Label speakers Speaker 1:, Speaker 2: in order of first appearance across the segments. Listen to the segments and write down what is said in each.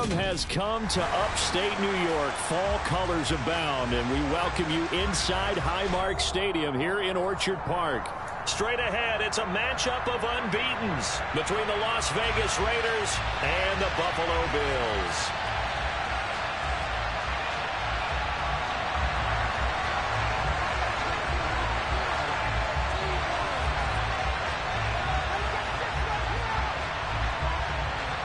Speaker 1: Autumn has come to upstate New York. Fall colors abound, and we welcome you inside Highmark Stadium here in Orchard Park. Straight ahead, it's a matchup of unbeatens between the Las Vegas Raiders and the Buffalo Bills.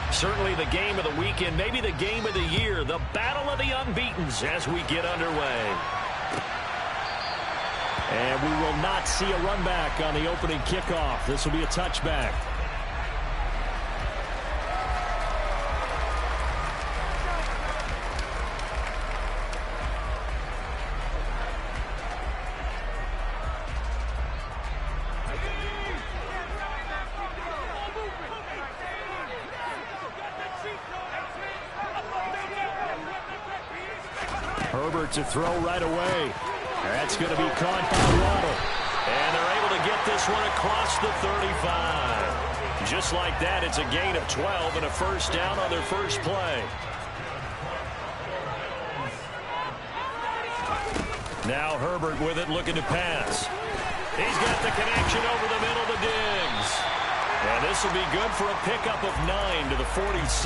Speaker 1: Certainly the game of the weekend, maybe the game of the year, the battle of the unbeatens as we get underway. And we will not see a run back on the opening kickoff. This will be a touchback. Herbert to throw right away. That's going to be caught by Waddle. And they're able to get this one across the 35. Just like that, it's a gain of 12 and a first down on their first play. Now Herbert with it, looking to pass. He's got the connection over the middle to Diggs. And this will be good for a pickup of 9 to the 46.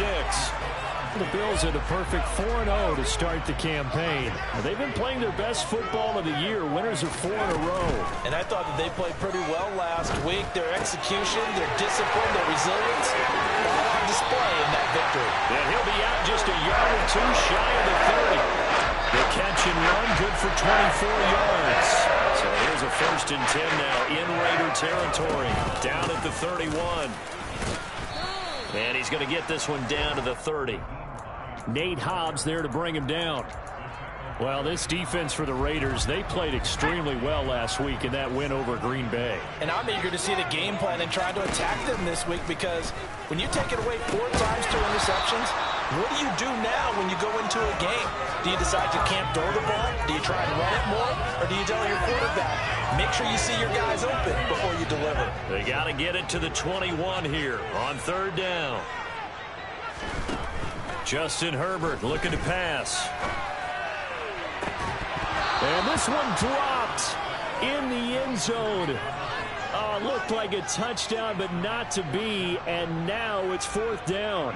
Speaker 1: The Bills are the perfect 4-0 to start the campaign. They've been playing their best football of the year. Winners of 4 in a row.
Speaker 2: And I thought that they played pretty well last week. Their execution, their discipline, their resilience, all on display in that victory.
Speaker 1: And he'll be out just a yard or two shy of the 30. The catch and run good for 24 yards. So here's a 1st and 10 now in Raider territory. Down at the 31. And he's going to get this one down to the 30. Nate Hobbs there to bring him down. Well, this defense for the Raiders, they played extremely well last week in that win over Green Bay.
Speaker 2: And I'm eager to see the game plan and try to attack them this week, because when you take it away 4 times, 2 interceptions, what do you do now when you go into a game? Do you decide to camp throw the ball? Do you try and run it more? Or do you tell your quarterback, make sure you see your guys open before you deliver?
Speaker 1: They got to get it to the 21 here on 3rd down. Justin Herbert looking to pass. And this one dropped in the end zone. Looked like a touchdown, but not to be. And now it's 4th down.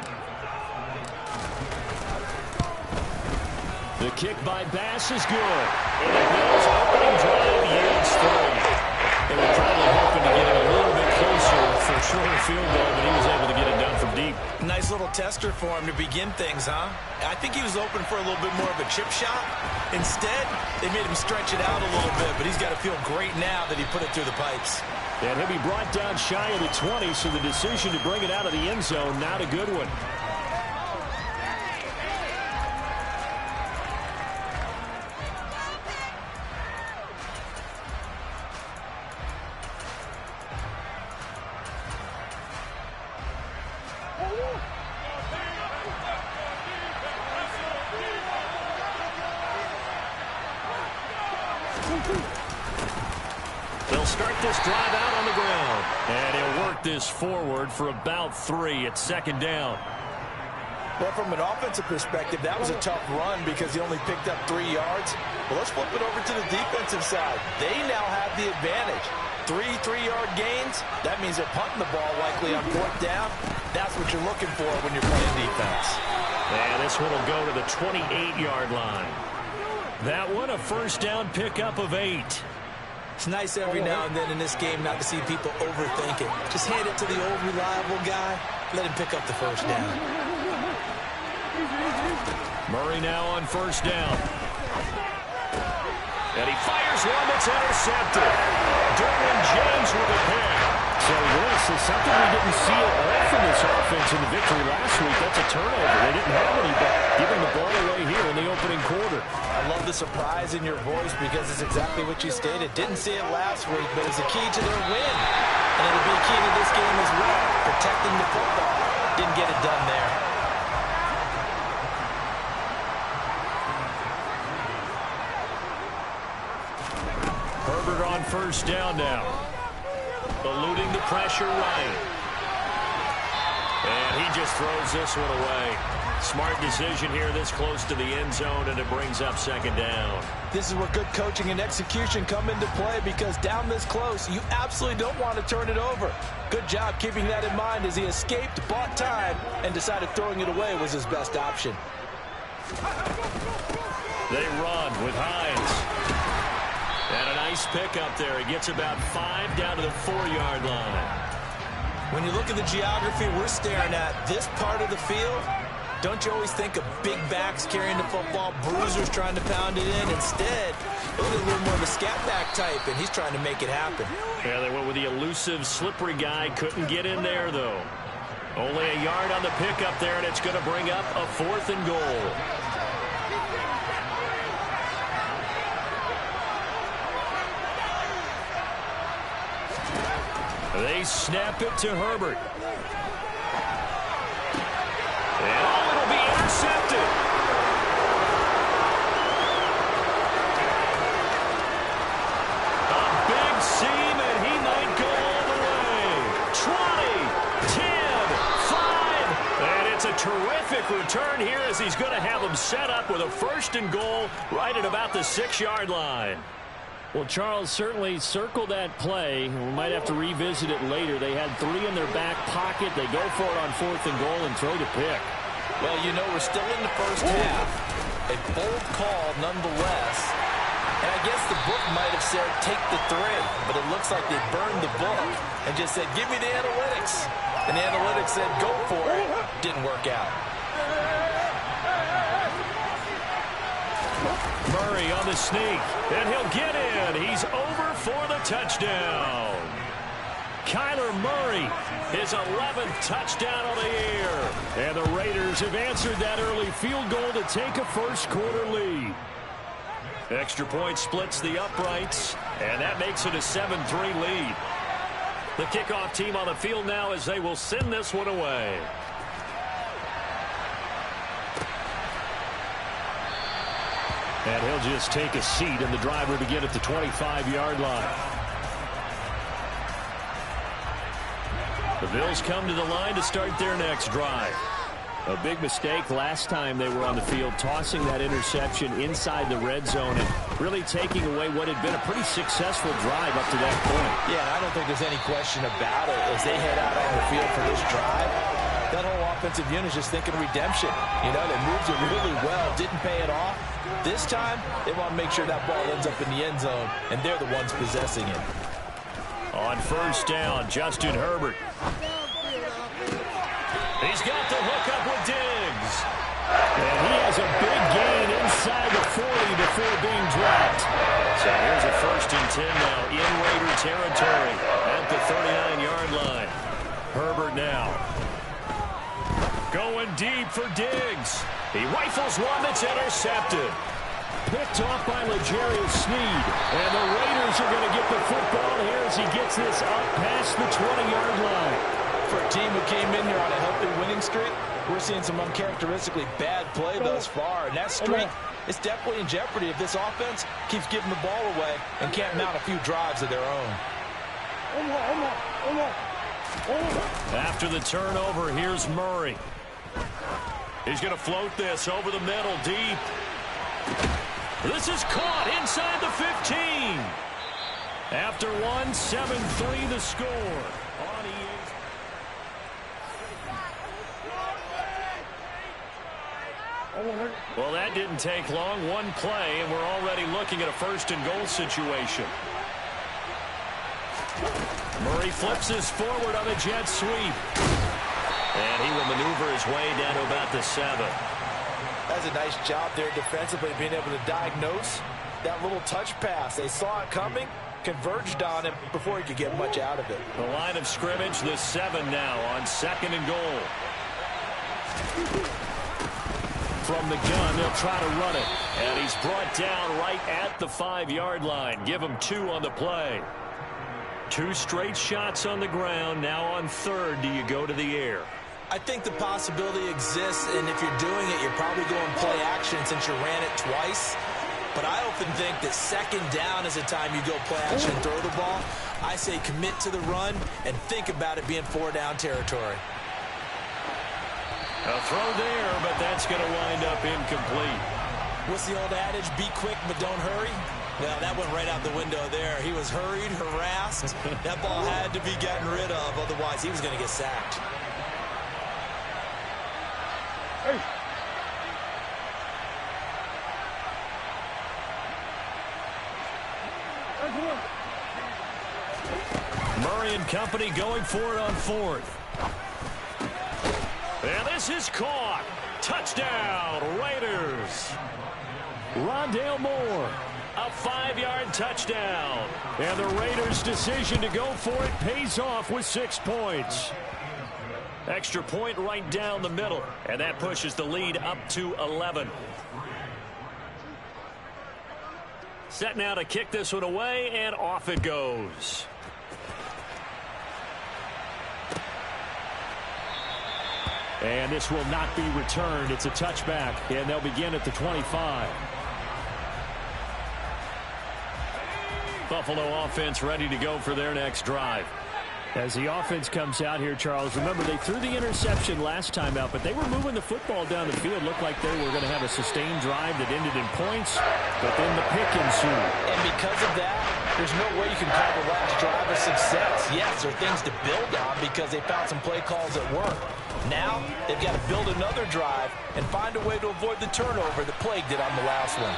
Speaker 1: The kick by Bass is good. And the Bills' opening drive yields 3. They were probably hoping to get him a little bit closer for a shorter field goal, but he was able to get it done from deep.
Speaker 2: Nice little tester for him to begin things, huh? I think he was open for a little bit more of a chip shot. Instead, they made him stretch it out a little bit, but he's got to feel great now that he put it through the pipes.
Speaker 1: And he'll be brought down shy of the 20, so the decision to bring it out of the end zone, not a good one. They'll start this drive out on the ground. And he'll work this forward for about 3 at 2nd down.
Speaker 2: Well, from an offensive perspective, that was a tough run because he only picked up 3 yards. Well, let's flip it over to the defensive side. They now have the advantage. 3 3-yard gains. That means they're punting the ball likely on 4th down. That's what you're looking for when you're playing defense.
Speaker 1: And this one will go to the 28-yard line. That one a 1st down pickup of 8.
Speaker 2: It's nice every now and then in this game not to see people overthink it. Just hand it to the old reliable guy. Let him pick up the 1st down.
Speaker 1: Murray now on 1st down. And he fires one that's intercepted. Derwin James with a pick. So this is something we didn't see at all from this offense in the victory last week. That's a turnover. They didn't have any, but giving the ball away here in the opening quarter.
Speaker 2: I love the surprise in your voice because it's exactly what you stated. Didn't see it last week, but it's a key to their win. And it'll be a key to this game as well. Protecting the football. Didn't get it done there.
Speaker 1: Herbert on 1st down now. Eluding the pressure right. And he He just throws this one away. Smart decision here this close to the end zone, and it brings up second down.
Speaker 2: This is where good coaching and execution come into play, because down this close, you absolutely don't want to turn it over. Good job keeping that in mind as he escaped, bought time, and decided throwing it away was his best option.
Speaker 1: They run with Hines. And a nice pick up there. He gets about 5 down to the 4-yard line.
Speaker 2: When you look at the geography we're staring at, this part of the field, don't you always think of big backs carrying the football, bruisers trying to pound it in? Instead, look at a little more of a scat back type, and he's trying to make it happen.
Speaker 1: Yeah, they went with the elusive, slippery guy. Couldn't get in there, though. Only a yard on the pickup there, and it's going to bring up a 4th and goal. They snap it to Herbert. And it'll be intercepted. A big seam, and he might go all the way. 20, 10, 5. And it's a terrific return here as he's going to have them set up with a 1st and goal right at about the 6-yard line.
Speaker 3: Well, Charles, certainly circle that play. We might have to revisit it later. They had 3 in their back pocket. They go for it on 4th and goal and throw the pick.
Speaker 2: Well, you know, we're still in the first half. A bold call nonetheless. And I guess the book might have said take the 3, but it looks like they burned the book and just said, give me the analytics. And the analytics said, go for it. Didn't work out.
Speaker 1: Murray on the sneak, and he'll get in. He's over for the touchdown. Kyler Murray, his 11th touchdown on the year. And the Raiders have answered that early field goal to take a first-quarter lead. Extra point splits the uprights, and that makes it a 7-3 lead. The kickoff team on the field now as they will send this one away. And he'll just take a seat, and the drive will begin at the 25-yard line. The Bills come to the line to start their next drive. A big mistake last time they were on the field, tossing that interception inside the red zone and really taking away what had been a pretty successful drive up to that point.
Speaker 2: Yeah, and I don't think there's any question about it. As they head out on the field for this drive, that whole offensive unit is just thinking redemption. You know, they moved it really well, didn't pay it off. This time, they want to make sure that ball ends up in the end zone, and they're the ones possessing it.
Speaker 1: On first down, Justin Herbert. He's got the hook up with Diggs.
Speaker 3: And he has a big gain inside the 40 before being dropped.
Speaker 1: So here's a 1st and 10 now in Raider territory at the 39-yard line. Herbert now. Going deep for Diggs. He rifles one that's intercepted.
Speaker 3: Picked off by L'Jarius Sneed. And the Raiders are going to get the football here as he gets this up past the 20-yard line.
Speaker 2: For a team who came in here on a healthy winning streak, we're seeing some uncharacteristically bad play thus far. And that streak is definitely in jeopardy if this offense keeps giving the ball away and can't mount a few drives of their own.
Speaker 1: After the turnover, here's Murray. He's going to float this over the middle deep. This is caught inside the 15. After 7-3 the score on EA. Well, that didn't take long. One play, and we're already looking at a 1st and goal situation. Murray flips this forward on a jet sweep. And he will maneuver his way down to about the 7.
Speaker 2: That's a nice job there defensively, being able to diagnose that little touch pass. They saw it coming, converged on him before he could get much out of it.
Speaker 1: The line of scrimmage, the 7 now on 2nd and goal. From the gun, they'll try to run it. And he's brought down right at the 5-yard line. Give him 2 on the play. 2 straight shots on the ground. Now on 3rd, do you go to the air?
Speaker 2: I think the possibility exists, and if you're doing it, you're probably going play action since you ran it twice. But I often think that 2nd down is the time you go play action and throw the ball. I say commit to the run and think about it being 4-down territory.
Speaker 1: A throw there, but that's going to wind up incomplete.
Speaker 2: What's the old adage? Be quick, but don't hurry. Well, that went right out the window there. He was hurried, harassed. That ball had to be gotten rid of, otherwise he was going to get sacked. Hey.
Speaker 1: Murray and company going for it on fourth. And this is caught. Touchdown, Raiders. Rondale Moore, a 5-yard touchdown. And the Raiders' decision to go for it pays off with 6 points. Extra point right down the middle. And that pushes the lead up to 11. Set now to kick this one away, and off it goes. And this will not be returned. It's a touchback, and they'll begin at the 25. Buffalo offense ready to go for their next drive.
Speaker 3: As the offense comes out here, Charles, remember they threw the interception last time out, but they were moving the football down the field. Looked like they were going to have a sustained drive that ended in points, but then the pick ensued.
Speaker 2: And because of that, there's no way you can call the last drive a success. Yes, there are things to build on because they found some play calls that work. Now, they've got to build another drive and find a way to avoid the turnover that plagued it on the last one.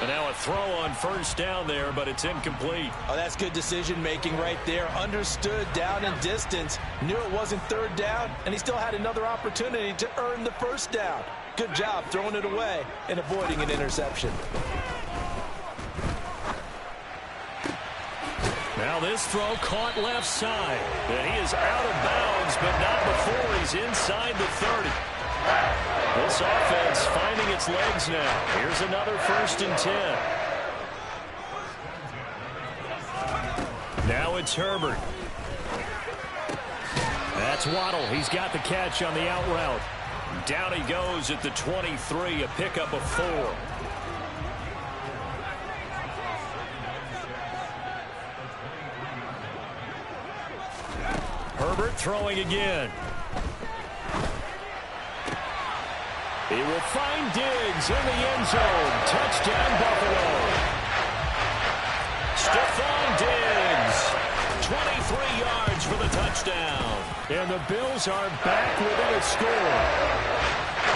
Speaker 1: And now a throw on first down there, but it's incomplete.
Speaker 2: Oh, that's good decision-making right there. Understood down and distance. Knew it wasn't third down, and he still had another opportunity to earn the first down. Good job throwing it away and avoiding an interception.
Speaker 1: Now this throw caught left side. And he is out of bounds, but not before he's inside the 30. This offense finding its legs now. Here's another 1st and 10. Now it's Herbert. That's Waddle. He's got the catch on the out route. Down he goes at the 23, a pickup of 4. Herbert throwing again. He will find Diggs in the end zone. Touchdown, Buffalo. Stephon Diggs, 23 yards for the touchdown.
Speaker 3: And the Bills are back within a score.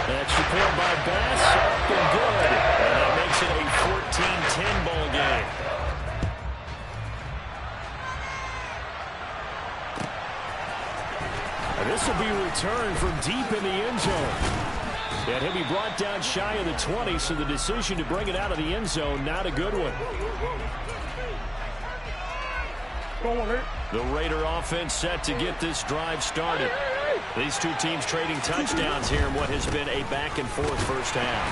Speaker 3: That's report by Bass, up and good.
Speaker 1: And that makes it a 14-10 ball game.
Speaker 3: And this will be returned from deep in the end zone. And he'll be brought down shy of the 20, so the decision to bring it out of the end zone, not a good one.
Speaker 1: The Raider offense set to get this drive started. These two teams trading touchdowns here in what has been a back-and-forth first half.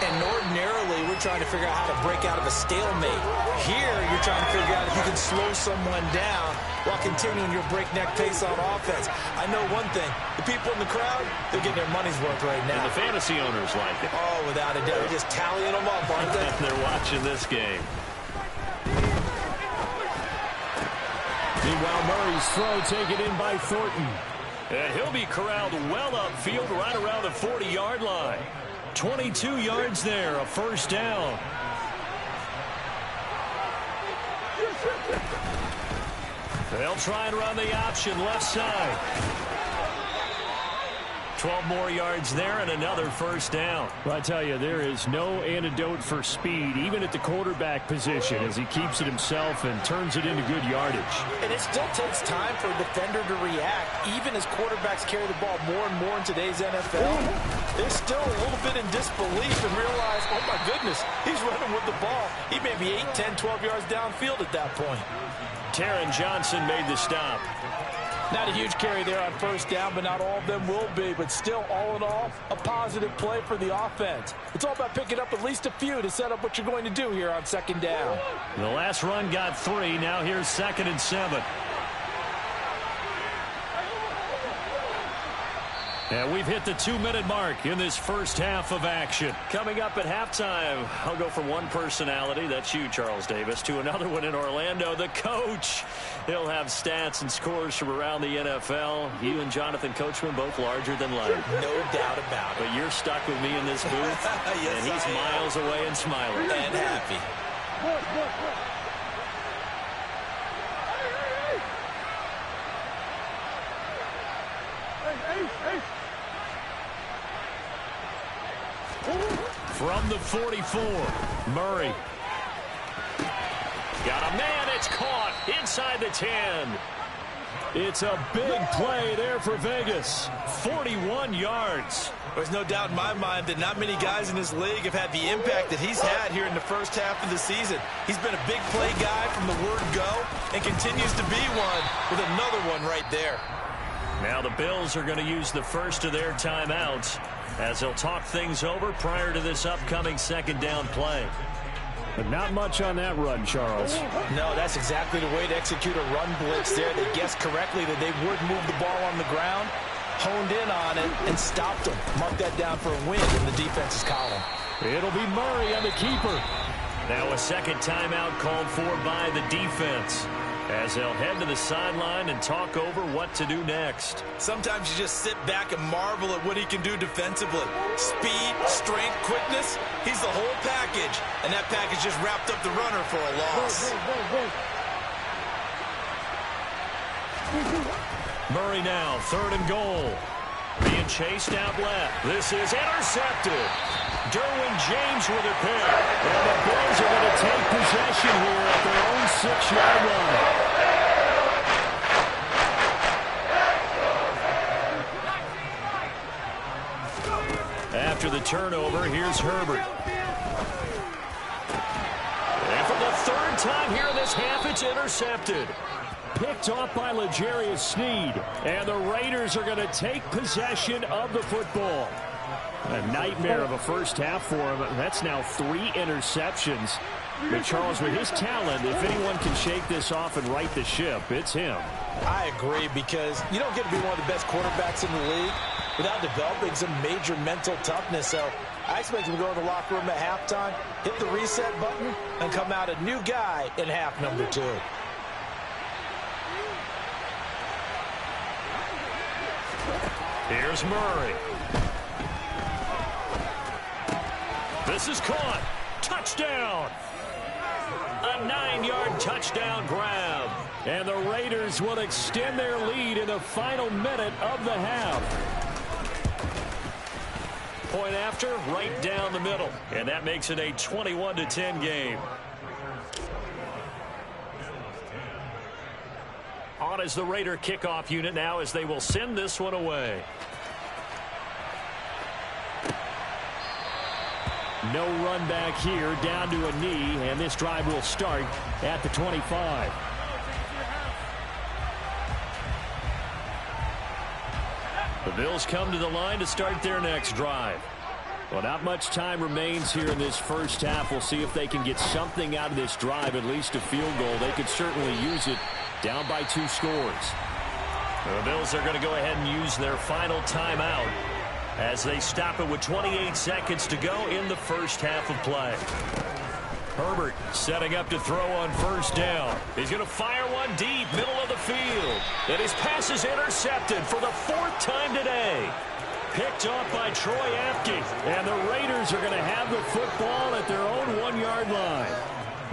Speaker 2: And ordinarily, we're trying to figure out how to break out of a stalemate. Here, you're trying to figure out if you can slow someone down while continuing your breakneck pace on offense. I know one thing. The people in the crowd, they're getting their money's worth right now.
Speaker 1: And the fantasy owners like it.
Speaker 2: Oh, without a doubt. They're just tallying them up, aren't they?
Speaker 1: They're watching this game.
Speaker 3: Meanwhile, Murray's throw taken in by Thornton.
Speaker 1: And he'll be corralled well upfield right around the 40-yard line. 22 yards there, a first down. They'll try and run the option left side. 12 more yards there and another first down.
Speaker 3: Well, I tell you, there is no antidote for speed, even at the quarterback position, as he keeps it himself and turns it into good yardage.
Speaker 2: And it still takes time for a defender to react, even as quarterbacks carry the ball more and more in today's NFL. They're still a little bit in disbelief and realize, oh my goodness, he's running with the ball. He may be 8, 10, 12 yards downfield at that point.
Speaker 1: Taron Johnson made the stop.
Speaker 2: Not a huge carry there on first down, but not all of them will be. But still, all in all, a positive play for the offense. It's all about picking up at least a few to set up what you're going to do here on second down.
Speaker 1: The last run got 3. Now here's 2nd and 7.
Speaker 3: And we've hit the 2-minute mark in this first half of action. Coming up at halftime, I'll go from one personality, that's you, Charles Davis, to another one in Orlando, the coach. He'll have stats and scores from around the NFL. You and Jonathan Coachman both larger than life.
Speaker 2: No doubt about it.
Speaker 3: But you're stuck with me in this booth,
Speaker 2: yes,
Speaker 3: and he's miles away and smiling.
Speaker 2: And happy.
Speaker 3: From the 44, Murray. Got a man, it's caught inside the 10. It's a big play there for Vegas. 41 yards.
Speaker 2: There's no doubt in my mind that not many guys in this league have had the impact that he's had here in the first half of the season. He's been a big play guy from the word go and continues to be one with another one right there.
Speaker 3: Now the Bills are going to use the first of their timeouts as they'll talk things over prior to this upcoming second down play. But not much on that run, Charles.
Speaker 2: No, that's exactly the way to execute a run blitz there. They guessed correctly that they would move the ball on the ground, honed in on it, and stopped them. Mark that down for a win in the defense's column.
Speaker 3: It'll be Murray on the keeper. Now a second timeout called for by the defense as they'll head to the sideline and talk over what to do next.
Speaker 2: Sometimes you just sit back and marvel at what he can do defensively. Speed, strength, quickness, he's the whole package. And that package just wrapped up the runner for a loss.
Speaker 3: Murray now, 3rd and goal. Being chased out left. This is intercepted. Derwin James with a pick. And the Bills are going to take possession here at their own 6-yard line. After the turnover, here's Herbert. And for the 3rd time here in this half, it's intercepted. Picked off by L'Jarius Sneed. And the Raiders are going to take possession of the football. A nightmare of a first half for him. That's now 3 interceptions. But Charles, with his talent, if anyone can shake this off and right the ship, it's him.
Speaker 2: I agree, because you don't get to be one of the best quarterbacks in the league without developing some major mental toughness. So I expect him to go to the locker room at halftime, hit the reset button, and come out a new guy in half number 2.
Speaker 3: Here's Murray. This is caught. Touchdown. A 9-yard touchdown grab. And the Raiders will extend their lead in the final minute of the half. Point after, right down the middle. And that makes it a 21-10 game. On is the Raider kickoff unit now as they will send this one away. No run back here, down to a knee, and this drive will start at the 25. The Bills come to the line to start their next drive. Well, not much time remains here in this first half. We'll see if they can get something out of this drive, at least a field goal. They could certainly use it, down by 2 scores. The Bills are going to go ahead and use their final timeout as they stop it with 28 seconds to go in the first half of play. Herbert setting up to throw on first down. He's going to fire one deep, middle of the field. And his pass is intercepted for the 4th time today. Picked off by Troy Apke. And the Raiders are going to have the football at their own 1-yard line.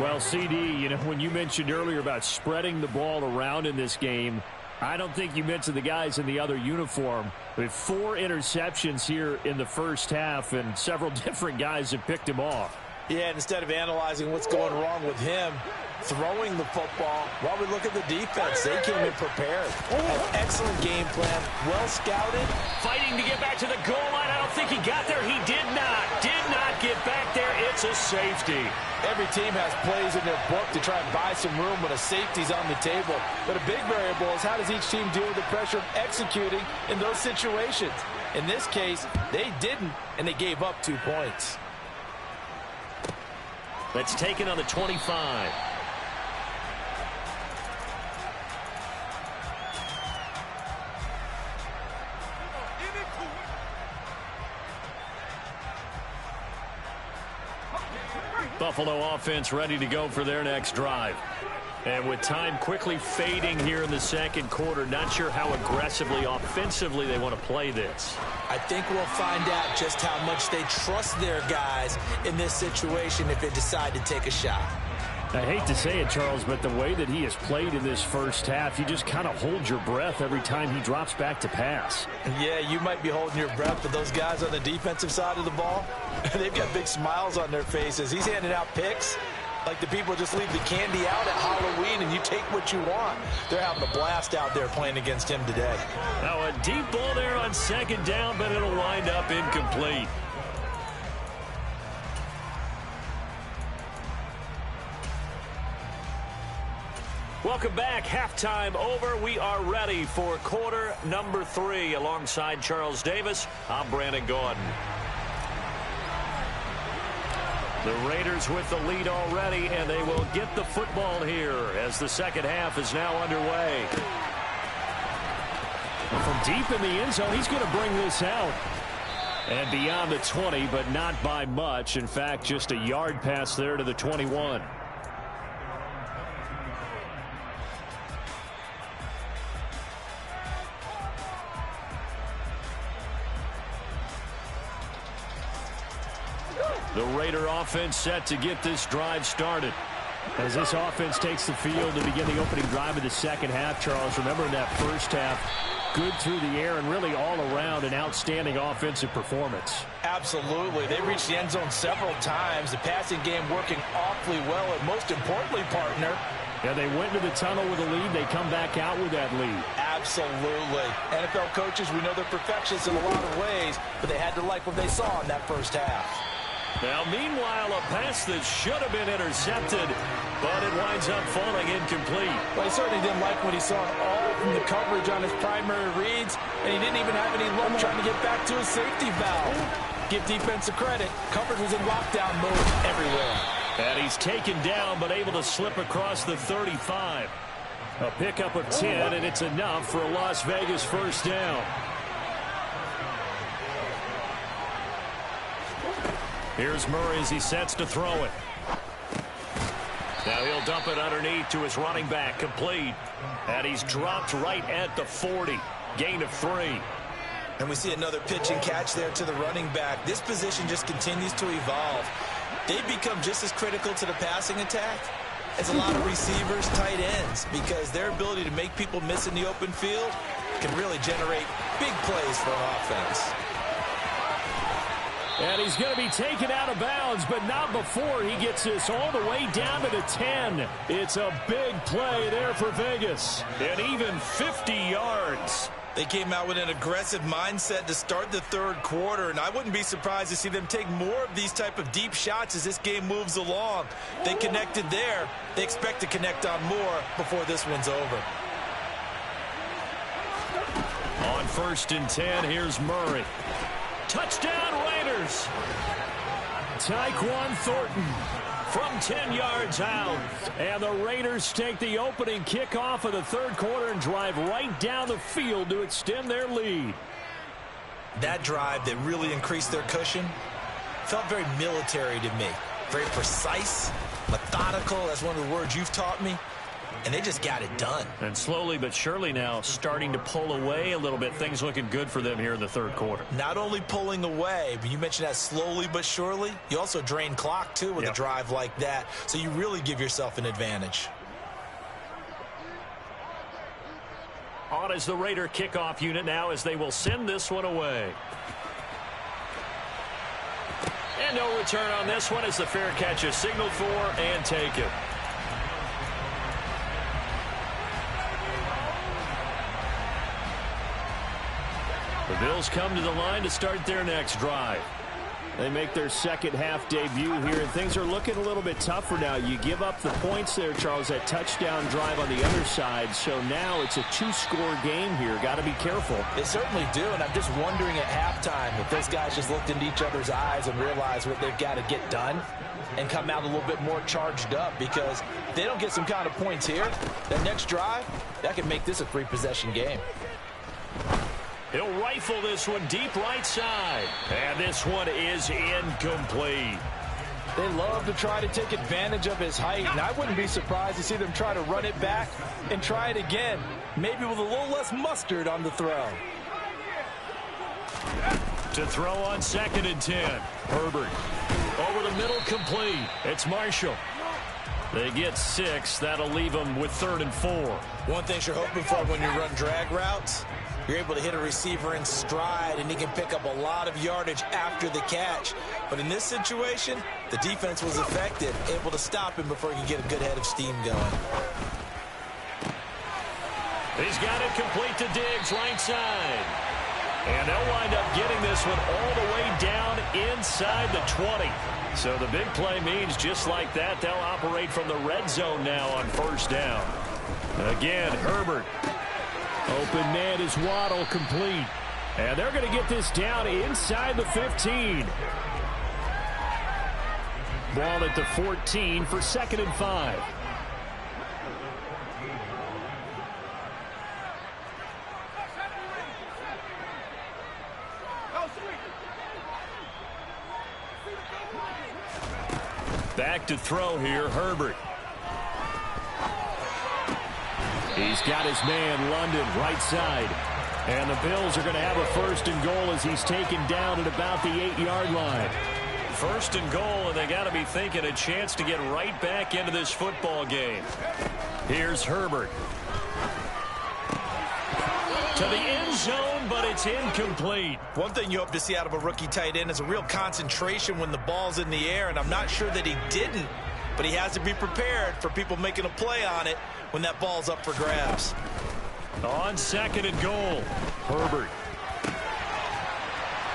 Speaker 3: Well, CD, you know, when you mentioned earlier about spreading the ball around in this game, I don't think you mentioned the guys in the other uniform. We have 4 interceptions here in the first half, and several different guys have picked him off.
Speaker 2: Yeah, instead of analyzing what's going wrong with him throwing the football, while we look at the defense, they came in prepared. An excellent game plan, well scouted.
Speaker 3: Fighting to get back to the goal line. I don't think he got there. He did not get back there. It's a safety.
Speaker 2: Every team has plays in their book to try and buy some room when a safety's on the table. But a big variable is how does each team deal with the pressure of executing in those situations. In this case, they didn't, and they gave up 2 points.
Speaker 3: That's taken on the 25. Buffalo offense ready to go for their next drive. And with time quickly fading here in the second quarter, not sure how aggressively, offensively they want to play this.
Speaker 2: I think we'll find out just how much they trust their guys in this situation if they decide to take a shot.
Speaker 3: I hate to say it, Charles, but the way that he has played in this first half, you just kind of hold your breath every time he drops back to pass.
Speaker 2: Yeah, you might be holding your breath, but those guys on the defensive side of the ball, they've got big smiles on their faces. He's handing out picks like the people just leave the candy out at Halloween and you take what you want. They're having a blast out there playing against him today.
Speaker 3: Now a deep ball there on second down, but it'll wind up incomplete. Welcome back. Halftime over. We are ready for quarter number 3. Alongside Charles Davis, I'm Brandon Gaudin. The Raiders with the lead already, and they will get the football here as the second half is now underway. From deep in the end zone, he's going to bring this out. And beyond the 20, but not by much. In fact, just a yard pass there to the 21. The Raider offense set to get this drive started. As this offense takes the field to begin the opening drive of the second half, Charles, remember in that first half, good through the air and really all around an outstanding offensive performance.
Speaker 2: Absolutely. They reached the end zone several times. The passing game working awfully well, and most importantly, partner,
Speaker 3: yeah, they went to the tunnel with a lead. They come back out with that lead.
Speaker 2: Absolutely. NFL coaches, we know they're perfectionists in a lot of ways, but they had to like what they saw in that first half.
Speaker 3: Now, meanwhile, a pass that should have been intercepted, but it winds up falling incomplete.
Speaker 2: Well, he certainly didn't like what he saw all from the coverage on his primary reads, and he didn't even have any luck trying to get back to his safety valve. Give defensive credit. Coverage was in lockdown mode everywhere.
Speaker 3: And he's taken down, but able to slip across the 35. A pickup of 10, and it's enough for a Las Vegas first down. Here's Murray as he sets to throw it. Now he'll dump it underneath to his running back, complete. And he's dropped right at the 40. Gain of 3.
Speaker 2: And we see another pitch and catch there to the running back. This position just continues to evolve. They become just as critical to the passing attack as a lot of receivers, tight ends, because their ability to make people miss in the open field can really generate big plays for an offense.
Speaker 3: And he's going to be taken out of bounds, but not before he gets this all the way down to the 10. It's a big play there for Vegas. And even 50 yards.
Speaker 2: They came out with an aggressive mindset to start the third quarter, and I wouldn't be surprised to see them take more of these type of deep shots as this game moves along. They connected there. They expect to connect on more before this one's over.
Speaker 3: On 1st and 10, here's Murray. Touchdown, Raiders. Tyquan Thornton from 10 yards out. And the Raiders take the opening kickoff of the third quarter and drive right down the field to extend their lead.
Speaker 2: That drive that really increased their cushion felt very military to me. Very precise, methodical. That's one of the words you've taught me. And they just got it done.
Speaker 3: And slowly but surely now starting to pull away a little bit. Things looking good for them here in the third quarter.
Speaker 2: Not only pulling away, but you mentioned that slowly but surely. You also drain clock, too, with a drive like that. So you really give yourself an advantage.
Speaker 3: On is the Raider kickoff unit now as they will send this one away. And no return on this one as the fair catch is signaled for and taken. The Bills come to the line to start their next drive. They make their second half debut here, and things are looking a little bit tougher now. You give up the points there, Charles, that touchdown drive on the other side. So now it's a 2-score game here. Got to be careful.
Speaker 2: They certainly do, and I'm just wondering at halftime if those guys just looked into each other's eyes and realized what they've got to get done and come out a little bit more charged up, because if they don't get some kind of points here, that next drive, that could make this a 3-possession game.
Speaker 3: He'll rifle this one deep right side. And this one is incomplete.
Speaker 2: They love to try to take advantage of his height, and I wouldn't be surprised to see them try to run it back and try it again, maybe with a little less mustard on the throw.
Speaker 1: To throw on 2nd and 10. Herbert. Over the middle, complete. It's Marshall. They get 6. That'll leave them with 3rd and 4.
Speaker 2: One thing you're hoping for when you run drag routes, you're able to hit a receiver in stride, and he can pick up a lot of yardage after the catch. But in this situation, the defense was effective, able to stop him before he could get a good head of steam going.
Speaker 1: He's got it complete to Diggs, right side. And they'll wind up getting this one all the way down inside the 20. So the big play means just like that, they'll operate from the red zone now on 1st down. Again, Herbert. Open man is Waddle, complete. And they're going to get this down inside the 15. Ball at the 14 for 2nd and 5. Back to throw here, Herbert. He's got his man, London, right side. And the Bills are going to have a 1st and goal as he's taken down at about the 8-yard line. 1st and goal, and they got to be thinking a chance to get right back into this football game. Here's Herbert. To the end zone, but it's incomplete.
Speaker 2: One thing you hope to see out of a rookie tight end is a real concentration when the ball's in the air, and I'm not sure that he didn't, but he has to be prepared for people making a play on it when that ball's up for grabs.
Speaker 1: On 2nd and goal, Herbert.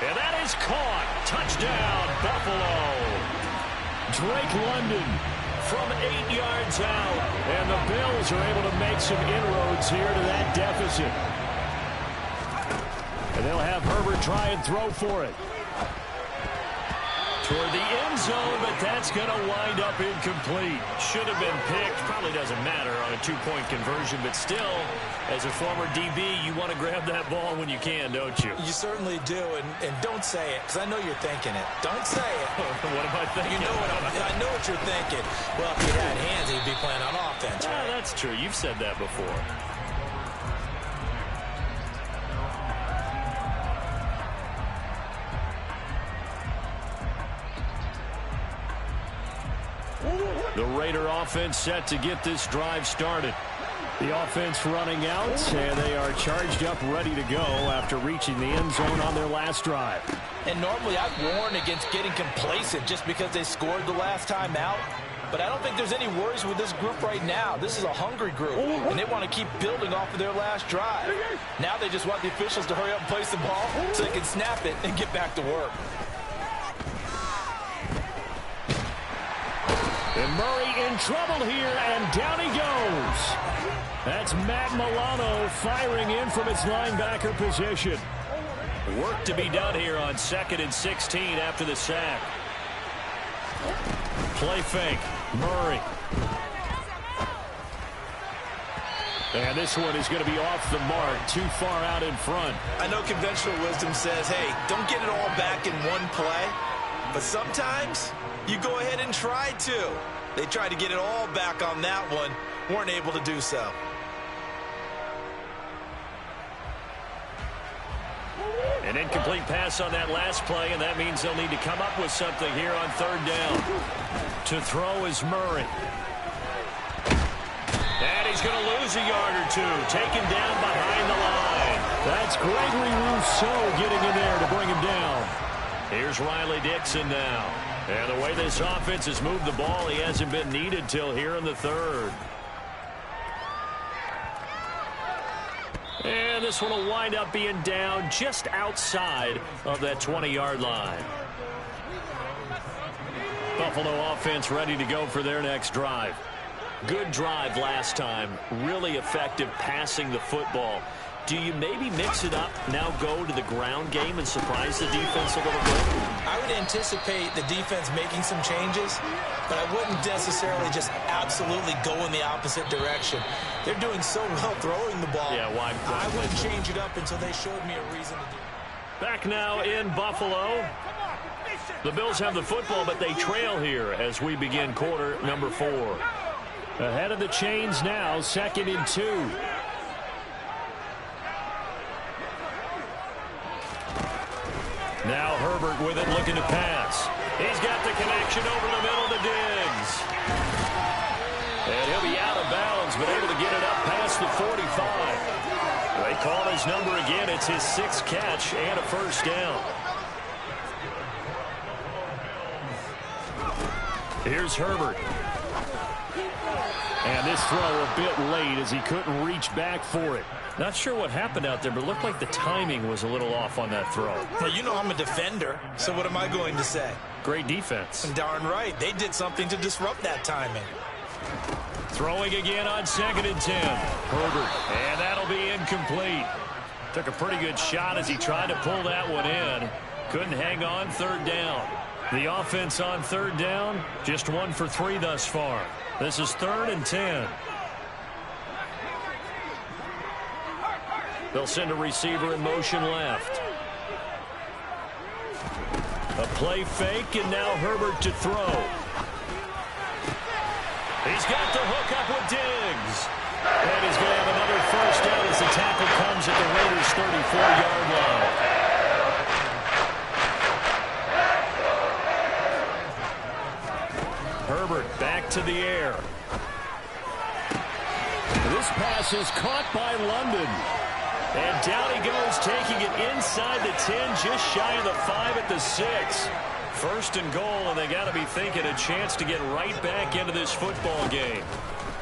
Speaker 1: And that is caught. Touchdown, Buffalo. Drake London from 8 yards out, and the Bills are able to make some inroads here to that deficit. And they'll have Herbert try and throw for it. Toward the end zone, but that's going to wind up incomplete. Should have been picked. Probably doesn't matter on a 2-point conversion, but still, as a former DB, you want to grab that ball when you can, don't you?
Speaker 2: You certainly do, and don't say it, because I know you're thinking it. Don't say it.
Speaker 1: What am I thinking?
Speaker 2: You know I know what you're thinking. Well, if he had hands, he'd be playing on offense, right?
Speaker 1: That's true. You've said that before. The Raider offense set to get this drive started. The offense running out, and they are charged up, ready to go after reaching the end zone on their last drive.
Speaker 2: And normally I'd warn against getting complacent just because they scored the last time out. But I don't think there's any worries with this group right now. This is a hungry group, and they want to keep building off of their last drive. Now they just want the officials to hurry up and place the ball so they can snap it and get back to work.
Speaker 1: And Murray in trouble here, and down he goes. That's Matt Milano firing in from its linebacker position. Work to be done here on 2nd and 16 after the sack. Play fake, Murray. And this one is going to be off the mark, too far out in front.
Speaker 2: I know conventional wisdom says, hey, don't get it all back in one play. But sometimes you go ahead and try to. They tried to get it all back on that one, weren't able to do so.
Speaker 1: An incomplete pass on that last play, and that means they'll need to come up with something here on 3rd down. To throw is Murray. And he's going to lose a yard or two, taken down behind the line. That's Gregory Rousseau getting in there to bring him down. Here's Riley Dixon now. And the way this offense has moved the ball, he hasn't been needed till here in the 3rd. And this one will wind up being down just outside of that 20-yard line. Buffalo offense ready to go for their next drive. Good drive last time. Really effective passing the football. Do you maybe mix it up, now go to the ground game and surprise the defense a little bit?
Speaker 2: I would anticipate the defense making some changes, but I wouldn't necessarily just absolutely go in the opposite direction. They're doing so well throwing the ball.
Speaker 1: Yeah, why
Speaker 2: I wouldn't change it up until they showed me a reason to do it.
Speaker 1: Back now in Buffalo.
Speaker 3: The Bills have the football, but they trail here as we begin quarter number 4. Ahead of the chains now, 2nd and 2. Now Herbert with it, looking to pass. He's got the connection over the middle to Diggs. And he'll be out of bounds, but able to get it up past the 45. They call his number again. It's his 6th catch and a first down. Here's Herbert. And this throw a bit late as he couldn't reach back for it. Not sure what happened out there, but it looked like the timing was a little off on that throw.
Speaker 2: Well, you know I'm a defender, so what am I going to say?
Speaker 3: Great defense.
Speaker 2: Darn right. They did something to disrupt that timing.
Speaker 3: Throwing again on 2nd and 10. Herbert. And that'll be incomplete. Took a pretty good shot as he tried to pull that one in. Couldn't hang on, 3rd down. The offense on 3rd down, just 1 for 3 thus far. This is 3rd and 10. They'll send a receiver in motion left. A play fake, and now Herbert to throw. He's got the hook up with Diggs. And he's going to have another first down as the tackle comes at the Raiders' 34-yard line. Herbert back to the air. This pass is caught by London. And down he goes, taking it inside the 10, just shy of the 5 at the 6. 1st and goal, and they got to be thinking a chance to get right back into this football game.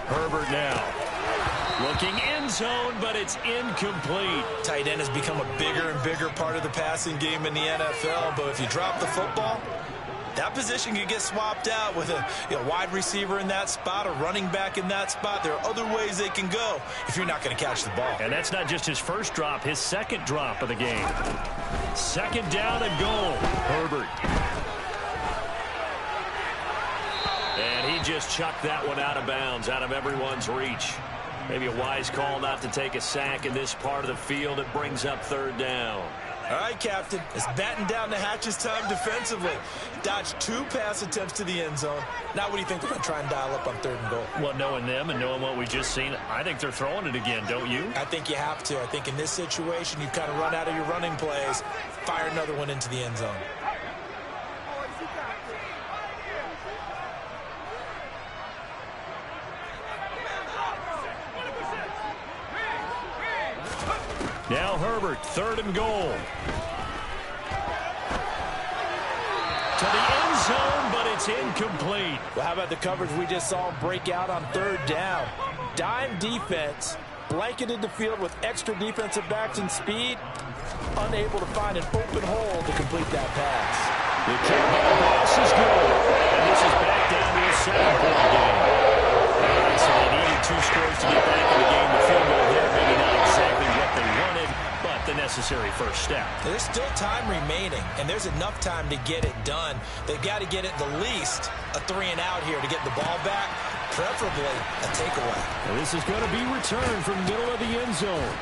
Speaker 3: Herbert now. Looking end zone, but it's incomplete.
Speaker 2: Tight end has become a bigger and bigger part of the passing game in the NFL, but if you drop the football, that position could get swapped out with a wide receiver in that spot, a running back in that spot. There are other ways they can go if you're not going to catch the ball.
Speaker 3: And that's not just his first drop, his 2nd drop of the game. 2nd down and goal. Herbert. And he just chucked that one out of bounds, out of everyone's reach. Maybe a wise call not to take a sack in this part of the field. It brings up 3rd down.
Speaker 2: All right, Captain. It's batten down the hatches time defensively. Dodged 2 pass attempts to the end zone. Now what do you think they're going to try and dial up on 3rd and goal?
Speaker 3: Well, knowing them and knowing what we just seen, I think they're throwing it again, don't you?
Speaker 2: I think you have to. I think in this situation, you've kind of run out of your running plays. Fire another one into the end zone.
Speaker 3: Now Herbert, 3rd and goal. To the end zone, but it's incomplete.
Speaker 2: Well, how about the coverage we just saw break out on 3rd down? Dime defense, blanketed the field with extra defensive backs and speed, unable to find an open hole to complete that pass.
Speaker 3: The kick pass is good, and this is back down to a 7-point game. All right, so they needed 2 scores to get back in the game. The field goal there, maybe not exactly what they wanted, but the necessary first step.
Speaker 2: There's still time remaining, and there's enough time to get it done. They've got to get at the least a 3-and-out here to get the ball back, preferably a takeaway.
Speaker 3: And this is going to be returned from middle of the end zone.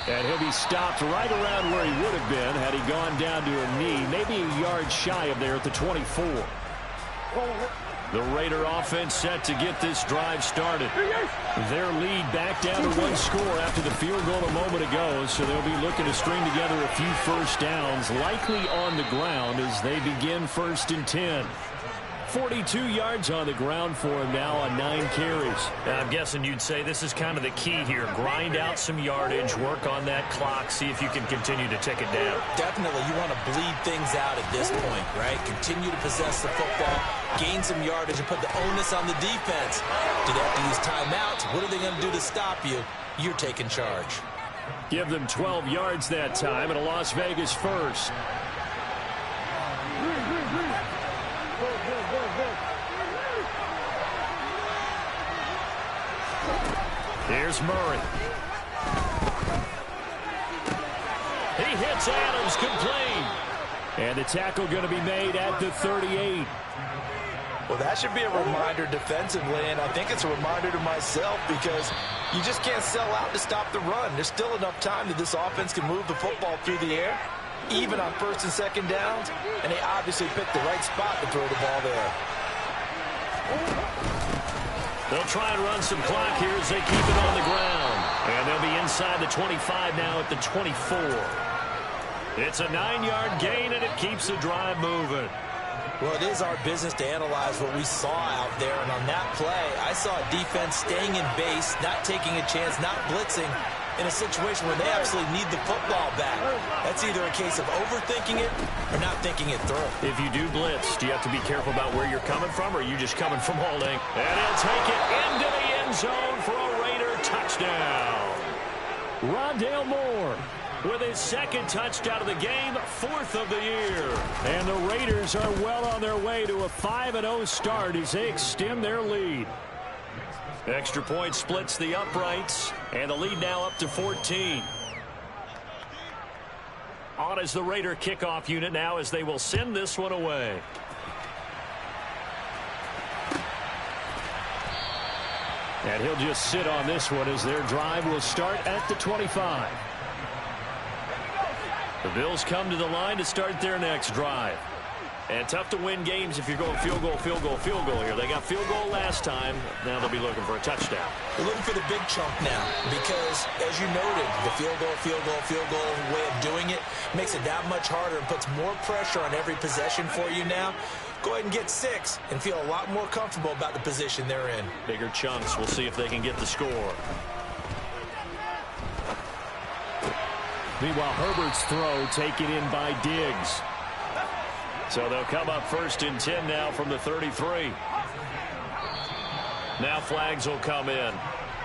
Speaker 3: And he'll be stopped right around where he would have been had he gone down to a knee, maybe a yard shy of there at the 24. The Raider offense set to get this drive started. Their lead back down to 1 score after the field goal a moment ago, so they'll be looking to string together a few first downs, likely on the ground as they begin 1st and 10. 42 yards on the ground for him now on 9 carries. I'm guessing you'd say this is kind of the key here. Grind out some yardage, work on that clock, see if you can continue to tick it down.
Speaker 2: Definitely, you want to bleed things out at this point, right? Continue to possess the football, gain some yardage, and put the onus on the defense. Do they have to use timeouts? What are they going to do to stop you? You're taking charge.
Speaker 3: Give them 12 yards that time and a Las Vegas first. Here's Murray. He hits Adams, complete. And the tackle going to be made at the 38.
Speaker 2: Well, that should be a reminder defensively, and I think it's a reminder to myself because you just can't sell out to stop the run. There's still enough time that this offense can move the football through the air. even on first and second downs, and they obviously picked the right spot to throw the ball there.
Speaker 1: They'll try and run some clock here as they keep it on the ground. And they'll be inside the 25 now at the 24. It's a 9-yard gain, and it keeps the drive moving.
Speaker 2: Well, it is our business to analyze what we saw out there. And on that play, I saw a defense staying in base, not taking a chance, not blitzing, in a situation where they absolutely need the football back. That's either a case of overthinking it or not thinking it through.
Speaker 1: If you do blitz, do you have to be careful about where you're coming from, or are you just coming from holding? And he'll take it into the end zone for a Raider touchdown.
Speaker 3: Rondale Moore with his second touchdown of the game, 4th of the year. And the Raiders are well on their way to a 5-0 start as they extend their lead.
Speaker 1: Extra point splits the uprights, and the lead now up to 14. On is the Raider kickoff unit now as they will send this one away.
Speaker 3: And he'll just sit on this one as their drive will start at the 25.
Speaker 1: The Bills come to the line to start their next drive. And tough to win games if you're going field goal, field goal, field goal here. They got field goal last time. Now they'll be looking for a touchdown.
Speaker 2: They're looking for the big chunk now because, as you noted, the field goal, field goal, field goal way of doing it makes it that much harder and puts more pressure on every possession for you now. Go ahead and get 6 and feel a lot more comfortable about the position they're in.
Speaker 1: Bigger chunks. We'll see if they can get the score.
Speaker 3: Meanwhile, Herbert's throw taken in by Diggs.
Speaker 1: So they'll come up 1st and 10 now from the 33. Now flags will come in.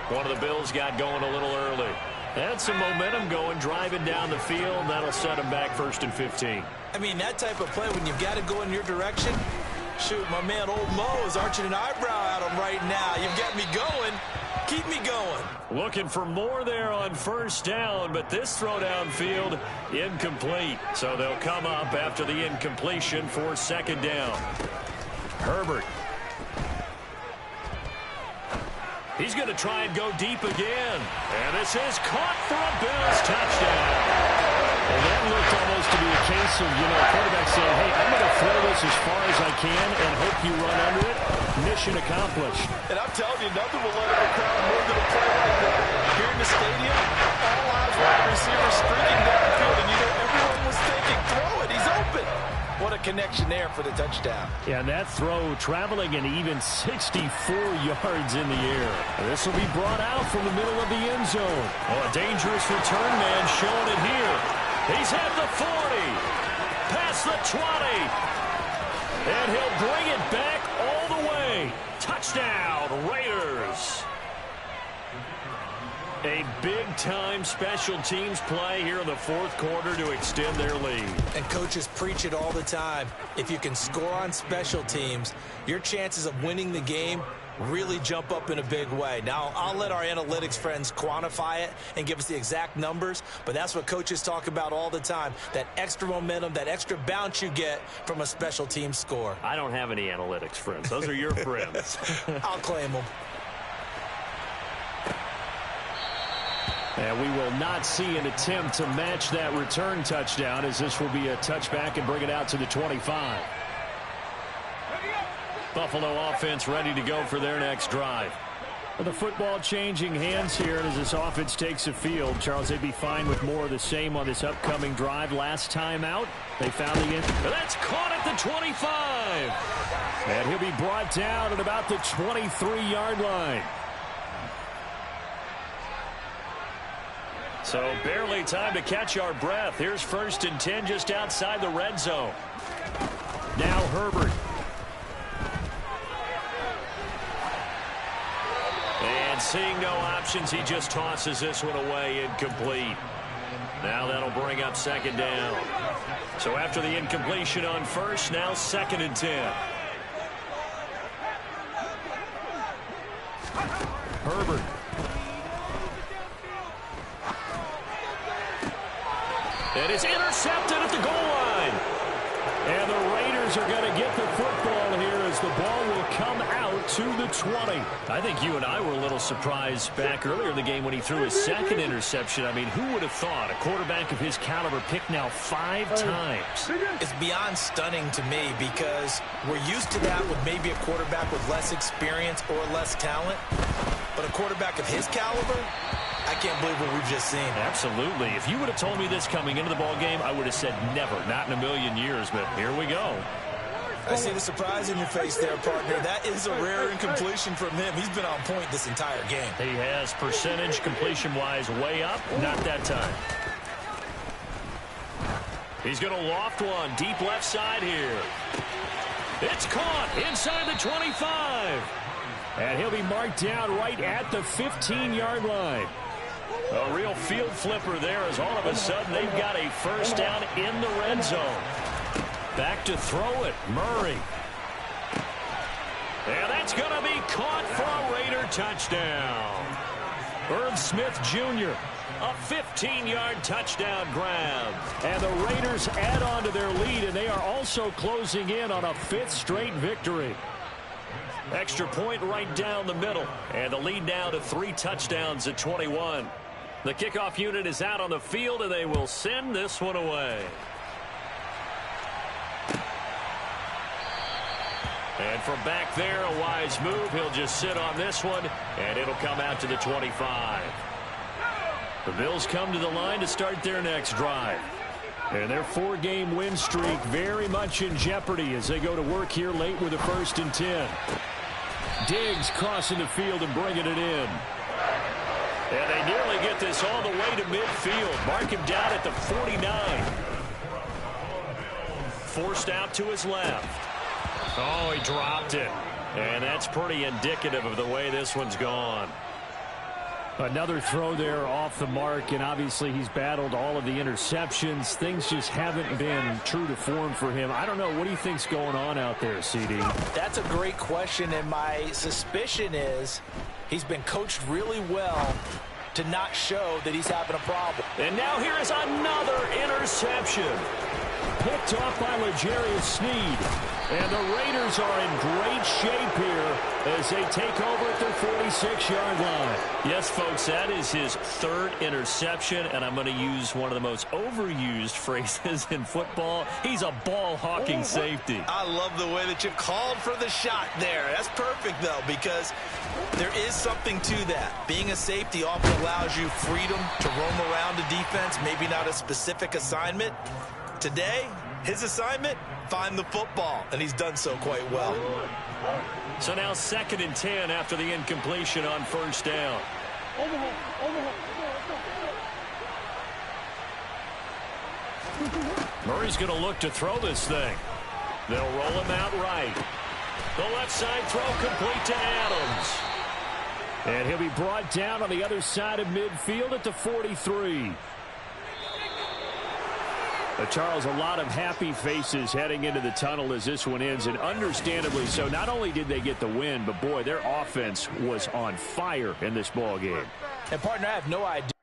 Speaker 1: One of the Bills got going a little early. Had some momentum going, driving down the field. That'll set them back 1st and 15.
Speaker 2: I mean, that type of play, when you've got to go in your direction, shoot, my man Old Mo is arching an eyebrow at him right now. You've got me going. Keep me going.
Speaker 1: Looking for more there on 1st down, but this throw downfield incomplete. So they'll come up after the incompletion for 2nd down. Herbert. He's going to try and go deep again. And this is caught for a Bills touchdown.
Speaker 3: And that looked almost to be a case of, quarterback saying, hey, I'm going to throw this as far as I can and hope you run under it. Mission accomplished.
Speaker 2: And I'm telling you, nothing will let a crowd more than a play like that. Here in the stadium, all eyes were on the receiver streaking downfield, and everyone was thinking, throw it, he's open. What a connection there for the touchdown.
Speaker 3: Yeah, and that throw traveling an even 64 yards in the air. This will be brought out from the middle of the end zone.
Speaker 1: Oh, a dangerous return man showing it here. He's at the 40, past the 20, and he'll bring it back all the way. Touchdown, Raiders. A big-time special teams play here in the 4th quarter to extend their lead.
Speaker 2: And coaches preach it all the time. If you can score on special teams, your chances of winning the game really jump up in a big way. Now, I'll let our analytics friends quantify it and give us the exact numbers, but that's what coaches talk about all the time, that extra momentum, that extra bounce you get from a special team score.
Speaker 1: I don't have any analytics friends. Those are your friends.
Speaker 2: I'll claim them.
Speaker 3: And we will not see an attempt to match that return touchdown, as this will be a touchback and bring it out to the 25.
Speaker 1: Buffalo offense ready to go for their next drive.
Speaker 3: The football changing hands here as this offense takes the field. Charles, they'd be fine with more of the same on this upcoming drive. Last time out, they found the end.
Speaker 1: That's caught at the 25.
Speaker 3: And he'll be brought down at about the 23-yard line.
Speaker 1: So barely time to catch our breath. Here's 1st and 10 just outside the red zone.
Speaker 3: Now Herbert.
Speaker 1: And seeing no options, he just tosses this one away, incomplete. Now that'll bring up 2nd down. So after the incompletion on 1st, now 2nd and 10.
Speaker 3: Herbert.
Speaker 1: And it's intercepted at the goal line.
Speaker 3: And the Raiders Raiders are going to get the football here as the ball will come out to the 20.
Speaker 1: I think you and I were a little surprised back earlier in the game when he threw his second interception. I mean, who would have thought a quarterback of his caliber picked now 5 times?
Speaker 2: It's beyond stunning to me because we're used to that with maybe a quarterback with less experience or less talent. But a quarterback of his caliber, I can't believe what we've just seen.
Speaker 1: Absolutely. If you would have told me this coming into the ball game, I would have said never, not in a million years. But here we go.
Speaker 2: I see the surprise in your face there, partner. That is a rare incompletion from him. He's been on point this entire game.
Speaker 1: He has percentage completion-wise way up. Not that time. He's going to loft one deep left side here. It's caught inside the 25.
Speaker 3: And he'll be marked down right at the 15-yard line.
Speaker 1: A real field flipper there as all of a sudden they've got a first down in the red zone. Back to throw it, Murray. And that's going to be caught for a Raider touchdown. Irv Smith Jr., a 15-yard touchdown grab.
Speaker 3: And the Raiders add on to their lead, and they are also closing in on a 5th straight victory.
Speaker 1: Extra point right down the middle. And the lead now to 3 touchdowns at 21. The kickoff unit is out on the field, and they will send this one away. And from back there, a wise move. He'll just sit on this one, and it'll come out to the 25. The Bills come to the line to start their next drive. And their 4-game win streak very much in jeopardy as they go to work here late with a 1st and 10. Diggs crossing the field and bringing it in. And they nearly get this all the way to midfield. Mark him down at the 49. Forced out to his left. Oh, he dropped it. And that's pretty indicative of the way this one's gone.
Speaker 3: Another throw there off the mark, and obviously he's battled all of the interceptions. Things just haven't been true to form for him. I don't know. What do you think's going on out there, CD?
Speaker 2: That's a great question, and my suspicion is he's been coached really well to not show that he's having a problem.
Speaker 1: And now here is another interception.
Speaker 3: Picked off by L'Jarius Sneed. And the Raiders are in great shape here as they take over at their 46-yard line.
Speaker 1: Yes, folks, that is his 3rd interception, and I'm going to use one of the most overused phrases in football. He's a ball-hawking safety.
Speaker 2: I love the way that you called for the shot there. That's perfect, though, because there is something to that. Being a safety often allows you freedom to roam around a defense, maybe not a specific assignment. Today, his assignment, find the football, and he's done so quite well.
Speaker 1: So now 2nd and 10 after the incompletion on 1st down. Murray's going to look to throw this thing. They'll roll him out right. The left side throw complete to Adams.
Speaker 3: And he'll be brought down on the other side of midfield at the 43. Charles, a lot of happy faces heading into the tunnel as this one ends, and understandably so. Not only did they get the win, but, boy, their offense was on fire in this ball game.
Speaker 2: And, partner, I have no idea.